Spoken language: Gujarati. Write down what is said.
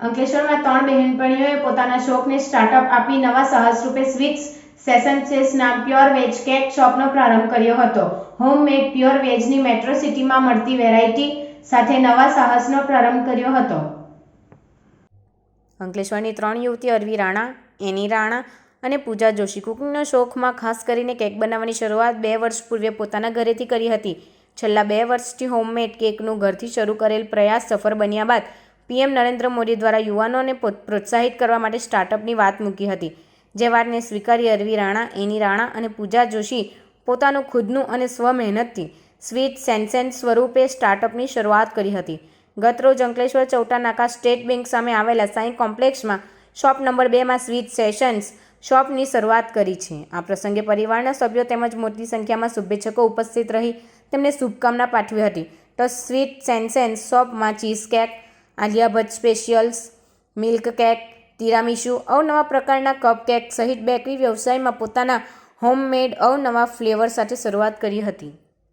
અંકલેશ્વરમાં 3 બહેનપણીઓએ પોતાના શોખને સ્ટાર્ટઅપ આપી નવા સાહસ રૂપે સ્વીટ્સ સેન્સેન્સ નામ પ્યોર વેજ કેક શોપનો પ્રારંભ કર્યો હતો. હોમમેડ પ્યોર વેજની મેટ્રો સિટીમાં મળતી વેરાયટી સાથે નવા સાહસનો પ્રારંભ કર્યો હતો. અંકલેશ્વરની 3 યુવતી અરવી રાણા, એની રાણા અને પૂજા જોશી કુકિંગના શોખમાં ખાસ કરીને કેક બનાવવાની શરૂઆત 2 વર્ષ પૂર્વે પોતાના ઘરેથી કરી હતી. છેલ્લા 2 વર્ષથી હોમમેડ કેકનું ઘરથી શરૂ કરેલ પ્રયાસ સફળ બન્યા બાદ પીએમ નરેન્દ્ર મોદી દ્વારા યુવાનોને પ્રોત્સાહિત કરવા માટે સ્ટાર્ટઅપની વાત મૂકી હતી. જે વાતને સ્વીકારી અરવી રાણા, એની રાણા અને પૂજા જોશી પોતાનું ખુદનું અને સ્વ-મહેનતથી સ્વીટ સેન્સેન્સ સ્વરૂપે સ્ટાર્ટઅપની શરૂઆત કરી હતી. ગતરોજ અંકલેશ્વર ચૌટા નાકા સ્ટેટ બેંક સામે આવેલા સાઈ કોમ્પ્લેક્સમાં શોપ નંબર 2માં સ્વીટ સેન્સેન્સ શોપની શરૂઆત કરી છે. આ પ્રસંગે પરિવારના સભ્યો તેમજ મોટી સંખ્યામાં શુભેચ્છકો ઉપસ્થિત રહી તેમને શુભકામના પાઠવી હતી. તો સ્વીટ સેન્સેન્સ શોપમાં cheese cake, Alia Bhatt specials, milk cake, tiramisu, અવનવા પ્રકારના કપ કેક સહિત બેકરી વ્યવસાયમાં પોતાના હોમમેડ અવનવા ફ્લેવર સાથે શરૂઆત કરી હતી.